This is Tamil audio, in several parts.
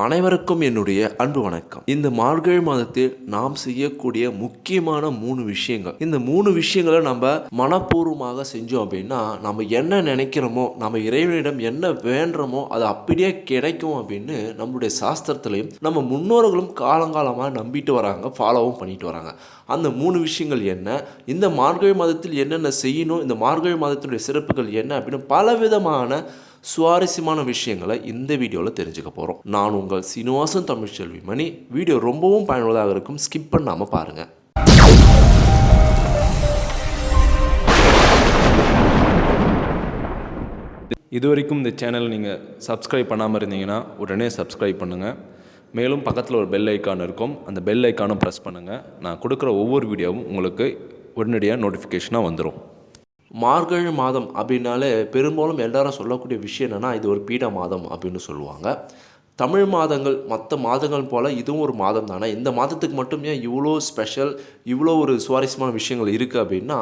அனைவருக்கும் என்னுடைய அன்பு வணக்கம். இந்த மார்கழி மாதத்தில் நாம் செய்யக்கூடிய முக்கியமான 3 விஷயங்கள். இந்த 3 விஷயங்களை நம்ம மனப்பூர்வமாக செஞ்சோம் அப்படின்னா நம்ம என்ன நினைக்கிறோமோ, நம்ம இறைவனிடம் என்ன வேண்டுறோமோ அது அப்படியே கிடைக்கும் அப்படின்னு நம்மளுடைய சாஸ்திரத்திலையும் நம்ம முன்னோர்களும் காலங்காலமாக நம்பிட்டு வராங்க, ஃபாலோவும் பண்ணிட்டு வராங்க. அந்த 3 விஷயங்கள் என்ன, இந்த மார்கழி மாதத்தில் என்னென்ன செய்யணும், இந்த மார்கழி மாதத்தினுடைய சிறப்புகள் என்ன அப்படின்னு பலவிதமான சுவாரஸ்யமான விஷயங்களை இந்த வீடியோவில் தெரிஞ்சுக்க போகிறோம். நான் உங்கள் சீனிவாசன் தமிழ்ச்செல்வி மணி. வீடியோ ரொம்பவும் பயனுள்ளதாக இருக்கும், ஸ்கிப் பண்ணாமல் பாருங்கள். இதுவரைக்கும் இந்த சேனல் நீங்கள் சப்ஸ்கிரைப் பண்ணாமல் இருந்தீங்கன்னா உடனே சப்ஸ்கிரைப் பண்ணுங்கள். மேலும் பக்கத்தில் ஒரு பெல் ஐக்கான் இருக்கும், அந்த பெல் ஐக்கானும் ப்ரெஸ் பண்ணுங்கள். நான் கொடுக்குற ஒவ்வொரு வீடியோவும் உங்களுக்கு உடனடியாக நோட்டிஃபிகேஷனாக வந்துடும். மார்கழி மாதம் அப்படின்னாலே பெரும்பாலும் எல்லாரும் சொல்லக்கூடிய விஷயம் என்னென்னா இது ஒரு பீட மாதம் அப்படின்னு சொல்லுவாங்க. தமிழ் மாதங்கள் மற்ற மாதங்கள் போல் இதுவும் ஒரு மாதம் தானே, இந்த மாதத்துக்கு மட்டும் ஏன் இவ்வளோ ஸ்பெஷல், இவ்வளோ ஒரு சுவாரஸ்யமான விஷயங்கள் இருக்குது அப்படின்னா,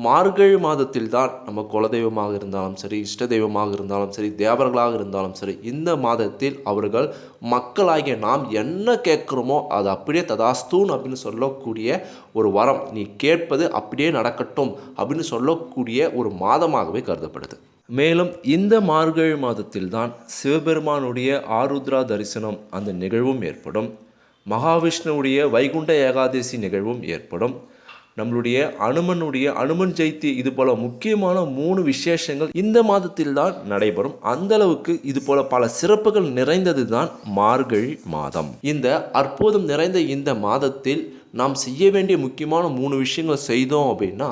மார்கழி மாதத்தில் தான் நம்ம குலதெய்வமாக இருந்தாலும் சரி, இஷ்ட தெய்வமாக இருந்தாலும் சரி, தேவர்களாக இருந்தாலும் சரி, இந்த மாதத்தில் அவர்கள் மக்களாகிய நாம் என்ன கேட்குறோமோ அது அப்படியே ததாஸ்தூன் அப்படின்னு சொல்லக்கூடிய ஒரு வரம், நீ கேட்பது அப்படியே நடக்கட்டும் அப்படின்னு சொல்லக்கூடிய ஒரு மாதமாகவே கருதப்படுது. மேலும் இந்த மார்கழி மாதத்தில் தான் சிவபெருமானுடைய ஆருத்ரா தரிசனம் அந்த நிகழ்வும் ஏற்படும். மகாவிஷ்ணுவுடைய வைகுண்ட ஏகாதசி நிகழ்வும் ஏற்படும். நம்மளுடைய அனுமன் ஜெயந்தி, இது போல முக்கியமான 3 விசேஷங்கள் இந்த மாதத்தில் தான் நடைபெறும். அந்த அளவுக்கு இது போல பல சிறப்புகள் நிறைந்தது தான் மார்கழி மாதம். இந்த அற்புதம் நிறைந்த இந்த மாதத்தில் நாம் செய்ய வேண்டிய முக்கியமான 3 விஷயங்கள் செய்தோம் அப்படின்னா,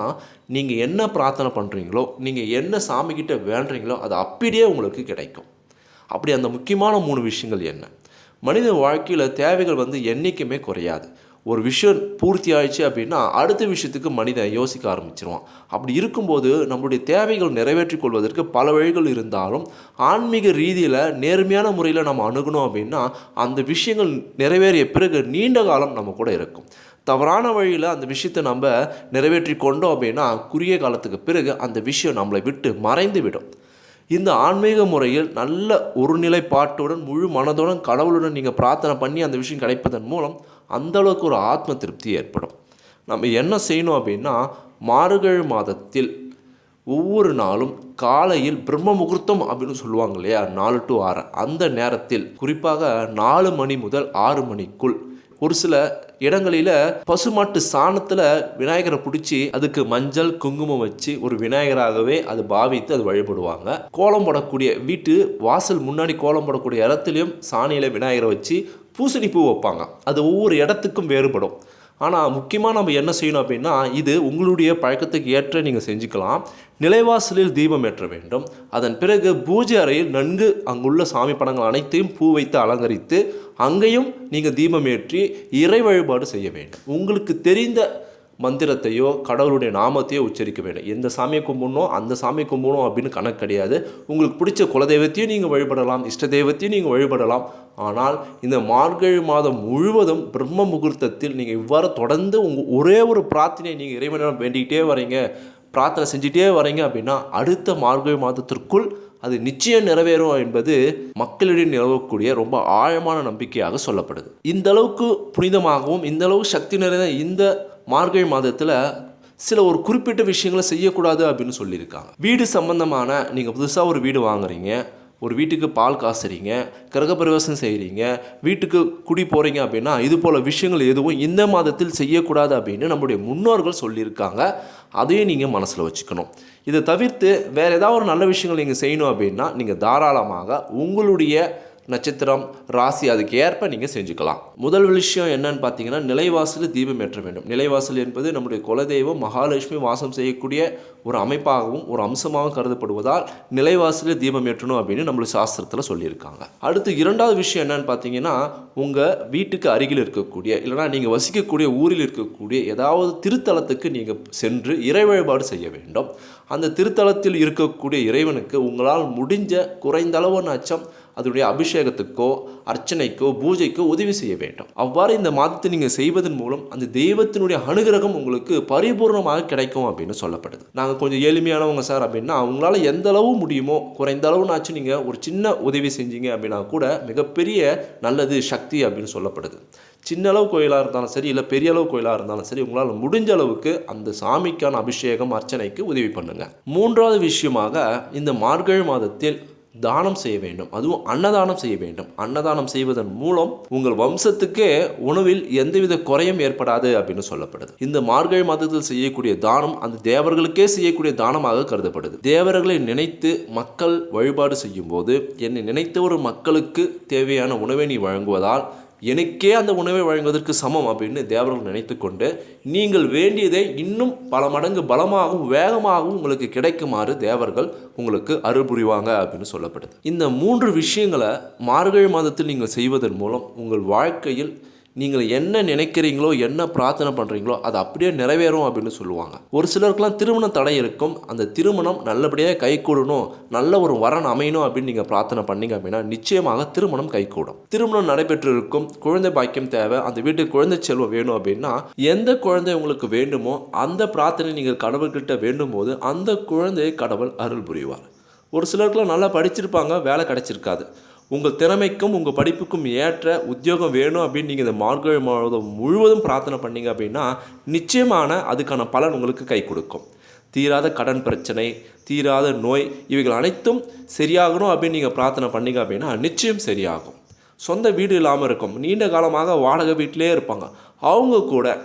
நீங்கள் என்ன பிரார்த்தனை பண்ணுறீங்களோ, நீங்கள் என்ன சாமிக்கிட்ட வேண்டுறீங்களோ அது அப்படியே உங்களுக்கு கிடைக்கும். அப்படி அந்த முக்கியமான 3 விஷயங்கள் என்ன? மனித வாழ்க்கையில் தேவைகள் என்றைக்குமே குறையாது. ஒரு விஷயம் பூர்த்தி ஆயிடுச்சு அப்படின்னா அடுத்த விஷயத்துக்கு மனிதன் யோசிக்க ஆரம்பிச்சிருவான். அப்படி இருக்கும்போது நம்மளுடைய தேவைகள் நிறைவேற்றி கொள்வதற்கு பல வழிகள் இருந்தாலும் ஆன்மீக ரீதியில் நேர்மையான முறையில் நம்ம அணுகணும் அப்படின்னா அந்த விஷயங்கள் நிறைவேறிய பிறகு நீண்ட காலம் நம்ம கூட இருக்கும். தவறான வழியில் அந்த விஷயத்தை நம்ம நிறைவேற்றி கொண்டோம் அப்படின்னா குறுகிய காலத்துக்கு பிறகு அந்த விஷயம் நம்மளை விட்டு மறைந்து விடும். இந்த ஆன்மீக முறையில் நல்ல ஒரு நிலைப்பாட்டுடன் முழு மனதுடன் கடவுளுடன் நீங்கள் பிரார்த்தனை பண்ணி அந்த விஷயம் கிடைப்பதன் மூலம் அந்தளவுக்கு ஒரு ஆத்ம திருப்தி ஏற்படும். நம்ம என்ன செய்யணும் அப்படின்னா, மார்கழி மாதத்தில் ஒவ்வொரு நாளும் காலையில் பிரம்ம முகூர்த்தம் அப்படின்னு சொல்லுவாங்க இல்லையா, 4 to 6 அந்த நேரத்தில், குறிப்பாக 4 மணி முதல் 6 மணிக்குள் ஒரு சில இடங்களில் பசுமாட்டு சாணத்தில் விநாயகரை பிடிச்சி அதுக்கு மஞ்சள் குங்குமம் வச்சு ஒரு விநாயகராகவே அது பாவித்து அது வழிபடுவாங்க. கோலம் போடக்கூடிய வீட்டு வாசல் முன்னாடி கோலம் போடக்கூடிய இடத்துலையும் சாணியில் விநாயகரை வச்சு பூசணி பூ வைப்பாங்க. அது ஒவ்வொரு இடத்துக்கும் வேறுபடும். ஆனால் முக்கியமாக நம்ம என்ன செய்யணும் அப்படின்னா, இது உங்களுடைய பழக்கத்துக்கு ஏற்ற நீங்கள் செஞ்சுக்கலாம். நிலைவாசலில் தீபம் ஏற்ற வேண்டும். அதன் பிறகு பூஜை அறையில் நன்கு அங்குள்ள சாமி படங்கள் அனைத்தையும் பூ வைத்து அலங்கரித்து அங்கேயும் நீங்கள் தீபம் ஏற்றி இறை வழிபாடு செய்ய வேண்டும். உங்களுக்கு தெரிந்த மந்திரத்தையோ கடவுளுடைய நாமத்தையோ உச்சரிக்க வேண்டும். எந்த சாமியை கும்பிடணும் அந்த சாமியை கும்பிடணும் அப்படின்னு கணக்கு கிடையாது. உங்களுக்கு பிடிச்ச குலதெய்வத்தையும் நீங்கள் வழிபடலாம், இஷ்ட தெய்வத்தையும் நீங்கள் வழிபடலாம். ஆனால் இந்த மார்கழி மாதம் முழுவதும் பிரம்ம முகூர்த்தத்தில் நீங்கள் இவ்வாறு தொடர்ந்து ஒரே ஒரு பிரார்த்தனை நீங்கள் இறைவனிடம் வேண்டிக்கிட்டே வரீங்க, பிரார்த்தனை செஞ்சுட்டே வரீங்க அப்படின்னா அடுத்த மார்கழி மாதத்திற்குள் அது நிச்சயம் நிறைவேறும் என்பது மக்களிடையே நிலவக்கூடிய ரொம்ப ஆழமான நம்பிக்கையாக சொல்லப்படுது. இந்த அளவுக்கு புனிதமாகவும் இந்த அளவுக்கு சக்தி நிறைந்த இந்த மார்கழி மாதத்தில் சில ஒரு குறிப்பிட்ட விஷயங்களை செய்யக்கூடாது அப்படின்னு சொல்லியிருக்காங்க. வீடு சம்பந்தமான, நீங்கள் புதுசாக ஒரு வீடு வாங்குறீங்க, ஒரு வீட்டுக்கு பால் காசுறீங்க, கிரகப்பிரவேசம் செய்கிறீங்க, வீட்டுக்கு குடி போகிறீங்க அப்படின்னா இது போல் விஷயங்கள் எதுவும் இந்த மாதத்தில் செய்யக்கூடாது அப்படின்னு நம்முடைய முன்னோர்கள் சொல்லியிருக்காங்க. அதையும் நீங்கள் மனசில் வச்சுக்கணும். இதை தவிர்த்து வேறு ஏதாவது ஒரு நல்ல விஷயங்கள் நீங்கள் செய்யணும் அப்படின்னா நீங்கள் தாராளமாக உங்களுடைய நட்சத்திரம், ராசி அதுக்கு ஏற்ப நீங்கள் செஞ்சுக்கலாம். முதல் விஷயம் என்னன்னு பார்த்தீங்கன்னா, நிலைவாசலில் தீபம் ஏற்ற வேண்டும். நிலைவாசல் என்பது நம்முடைய குலதெய்வம் மகாலட்சுமி வாசம் செய்யக்கூடிய ஒரு அமைப்பாகவும் ஒரு அம்சமாகவும் கருதப்படுவதால் நிலைவாசலில் தீபம் ஏற்றணும் அப்படின்னு நம்மளுடைய சாஸ்திரத்தில் சொல்லியிருக்காங்க. அடுத்து 2வது விஷயம் என்னன்னு பார்த்தீங்கன்னா, உங்கள் வீட்டுக்கு அருகில் இருக்கக்கூடிய இல்லைனா நீங்கள் வசிக்கக்கூடிய ஊரில் இருக்கக்கூடிய ஏதாவது திருத்தலத்துக்கு நீங்கள் சென்று இறை வழிபாடு செய்ய வேண்டும். அந்த திருத்தலத்தில் இருக்கக்கூடிய இறைவனுக்கு உங்களால் முடிஞ்ச குறைந்த அளவான அச்சம் அதனுடைய அபிஷேகத்துக்கோ அர்ச்சனைக்கோ பூஜைக்கோ உதவி செய்ய வேண்டும். அவ்வாறு இந்த மாதத்தை நீங்கள் செய்வதன் மூலம் அந்த தெய்வத்தினுடைய அனுகிரகம் உங்களுக்கு பரிபூர்ணமாக கிடைக்கும் அப்படின்னு சொல்லப்படுது. நாங்கள் கொஞ்சம் எளிமையானவங்க சார் அப்படின்னா அவங்களால எந்த அளவு முடியுமோ குறைந்த அளவுனாச்சும் நீங்கள் ஒரு சின்ன உதவி செஞ்சீங்க அப்படின்னா கூட மிகப்பெரிய நல்லது சக்தி அப்படின்னு சொல்லப்படுது. சின்ன அளவு கோயிலாக இருந்தாலும் சரி, இல்லை பெரிய அளவு கோயிலாக இருந்தாலும் சரி, உங்களால் முடிஞ்ச அளவுக்கு அந்த சாமிக்கான அபிஷேகம் அர்ச்சனைக்கு உதவி பண்ணுங்க. மூன்றாவது விஷயமாக இந்த மார்கழி மாதத்தில் தானம் செய்ய வேண்டும். அதுவும் அன்னதானம் செய்ய வேண்டும். அன்னதானம் செய்வதன் மூலம் உங்கள் வம்சத்துக்கே உணவில் எந்தவித குறையும் ஏற்படாது அப்படின்னு சொல்லப்படுது. இந்த மார்கழி மாதத்தில் செய்யக்கூடிய தானம் அந்த தேவர்களுக்கே செய்யக்கூடிய தானமாக கருதப்படுது. தேவர்களை நினைத்து மக்கள் வழிபாடு செய்யும் போது என்னை நினைத்த ஒரு மக்களுக்கு தேவையான உணவை நீ வழங்குவதால் எனக்கே அந்த உணவை வழங்குவதற்கு சமம் அப்படின்னு தேவர்கள் நினைத்து கொண்டு நீங்கள் வேண்டியதை இன்னும் பல மடங்கு பலமாகவும் வேகமாகவும் உங்களுக்கு கிடைக்குமாறு தேவர்கள் உங்களுக்கு அருள் புரிவாங்க அப்படின்னு சொல்லப்படுது. இந்த 3 விஷயங்களை மார்கழி மாதத்தில் நீங்கள் செய்வதன் மூலம் உங்கள் வாழ்க்கையில் நீங்கள் என்ன நினைக்கிறீங்களோ என்ன பிரார்த்தனை பண்ணுறீங்களோ அது அப்படியே நிறைவேறும் அப்படின்னு சொல்லுவாங்க. ஒரு சிலருக்குலாம் திருமண தடை இருக்கும். அந்த திருமணம் நல்லபடியாக கைகூடணும், நல்ல ஒரு வரன் அமையணும் அப்படின்னு நீங்கள் பிரார்த்தனை பண்ணீங்க அப்படின்னா நிச்சயமாக திருமணம் கைகூடும். திருமணம் நடைபெற்று இருக்கும், குழந்தை பாக்கியம் தேவை, அந்த வீட்டுக்கு குழந்தை செல்வம் வேணும் அப்படின்னா எந்த குழந்தை உங்களுக்கு வேண்டுமோ அந்த பிரார்த்தனை நீங்கள் கடவுள்கிட்ட வேண்டும் போது அந்த குழந்தையை கடவுள் அருள் புரிவார். ஒரு சிலருக்குலாம் நல்லா படிச்சிருப்பாங்க, வேலை கிடைச்சிருக்காது. உங்கள் திறமைக்கும் உங்கள் படிப்புக்கும் ஏற்ற உத்தியோகம் வேணும் அப்படின்னு நீங்கள் இந்த மார்கழி மாதம் முழுவதும் பிரார்த்தனை பண்ணீங்க அப்படின்னா நிச்சயமான அதுக்கான பலன் உங்களுக்கு கை கொடுக்கும். தீராத கடன் பிரச்சனை, தீராத நோய், இவைகள் அனைத்தும் சரியாகணும் அப்படின்னு நீங்கள் பிரார்த்தனை பண்ணீங்க அப்படின்னா நிச்சயம் சரியாகும். சொந்த வீடு இல்லாமல் இருக்கும், நீண்ட காலமாக வாடகை வீட்டிலே இருப்பாங்க, அவங்க கூட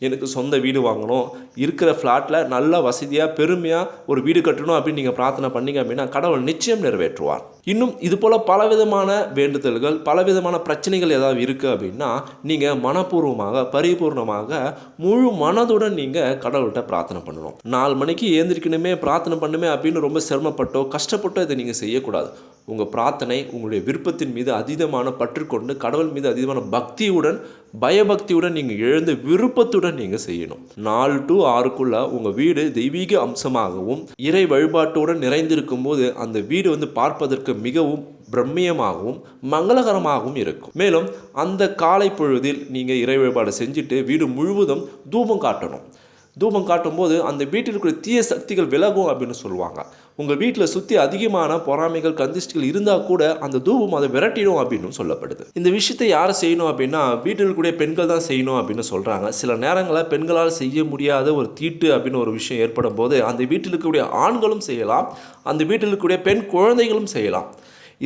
எனக்கு சொந்த வீடு வாங்கணும், இருக்கிற ஃப்ளாட்டில் நல்ல வசதியாக பெருமையாக ஒரு வீடு கட்டணும் அப்படின்னு நீங்கள் பிரார்த்தனை பண்ணீங்க அப்படின்னா கடவுள் நிச்சயம் நிறைவேற்றுவார். இன்னும் இது போல் பலவிதமான வேண்டுதல்கள், பலவிதமான பிரச்சனைகள் ஏதாவது இருக்குது அப்படின்னா நீங்கள் மனப்பூர்வமாக பரிபூர்ணமாக முழு மனதுடன் நீங்கள் கடவுள்கிட்ட பிரார்த்தனை பண்ணணும். 4 மணிக்கு ஏந்திரிக்கணுமே பிரார்த்தனை பண்ணுமே அப்படின்னு ரொம்ப சிரமப்பட்டோ கஷ்டப்பட்டோ இதை நீங்கள் செய்யக்கூடாது. உங்கள் பிரார்த்தனை உங்களுடைய விருப்பத்தின் மீது அதீதமான பற்றுக்கொண்டு கடவுள் மீது அதீதமான பக்தியுடன் பயபக்தியுடன் நீங்கள் எழுந்து விருப்பத்துடன் நீங்கள் செய்யணும். 4 to 6க்குள்ள உங்கள் வீடு தெய்வீக அம்சமாகவும் இறை வழிபாட்டுடன் நிறைந்திருக்கும் போது அந்த வீடு பார்ப்பதற்கு மிகவும் பிரம்மியமாகவும் மங்களகரமாகவும் இருக்கும். மேலும் அந்த காலை பொழுதில் நீங்கள் இறை வழிபாடு செஞ்சுட்டு வீடு முழுவதும் தூபம் காட்டணும். தூபம் காட்டும்போது அந்த வீட்டில் இருக்கிற தீய சக்திகள் விலகும் அப்படின்னு சொல்லுவாங்க. உங்கள் வீட்டில் சுற்றி அதிகமான பொறாமைகள் கந்திஷ்டிகள் இருந்தால் கூட அந்த தூபம் அதை விரட்டிடும் அப்படின்னு சொல்லப்படுது. இந்த விஷயத்தை யாரை செய்யணும் அப்படின்னா வீட்டில் இருக்கக்கூடிய பெண்கள் தான் செய்யணும் அப்படின்னு சொல்கிறாங்க. சில நேரங்களில் பெண்களால் செய்ய முடியாத ஒரு தீட்டு அப்படின்னு ஒரு விஷயம் ஏற்படும் போது அந்த வீட்டில் இருக்கக்கூடிய ஆண்களும் செய்யலாம், அந்த வீட்டில் இருக்கக்கூடிய பெண் குழந்தைகளும் செய்யலாம்.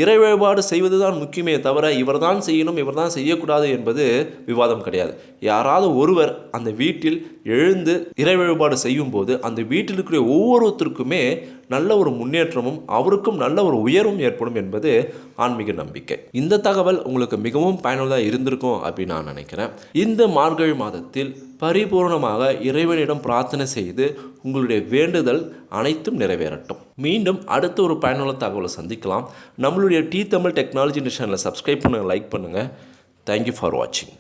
இறை வழிபாடு செய்வது தான் முக்கியமே தவிர இவர் தான் செய்யணும் இவர் தான் செய்யக்கூடாது என்பது விவாதம் கிடையாது. யாராவது ஒருவர் அந்த வீட்டில் எழுந்து இறை வழிபாடு செய்யும் போது அந்த வீட்டில் இருக்கிற ஒவ்வொருத்தருக்குமே நல்ல ஒரு முன்னேற்றமும் அவருக்கும் நல்ல ஒரு உயர்வும் ஏற்படும் என்பது ஆன்மீக நம்பிக்கை. இந்த தகவல் உங்களுக்கு மிகவும் பயனுள்ளதாக இருந்திருக்கும் அப்படின்னு நான் நினைக்கிறேன். இந்த மார்கழி மாதத்தில் பரிபூர்ணமாக இறைவனிடம் பிரார்த்தனை செய்து உங்களுடைய வேண்டுதல் அனைத்தும் நிறைவேறட்டும். மீண்டும் அடுத்த ஒரு பயனுள்ள தகவலை சந்திக்கலாம். நம்மளுடைய டி தமிழ் டெக்னாலஜி சேனலை சப்ஸ்கிரைப் பண்ணுங்கள், லைக் பண்ணுங்கள். தேங்க்யூ ஃபார் வாட்சிங்.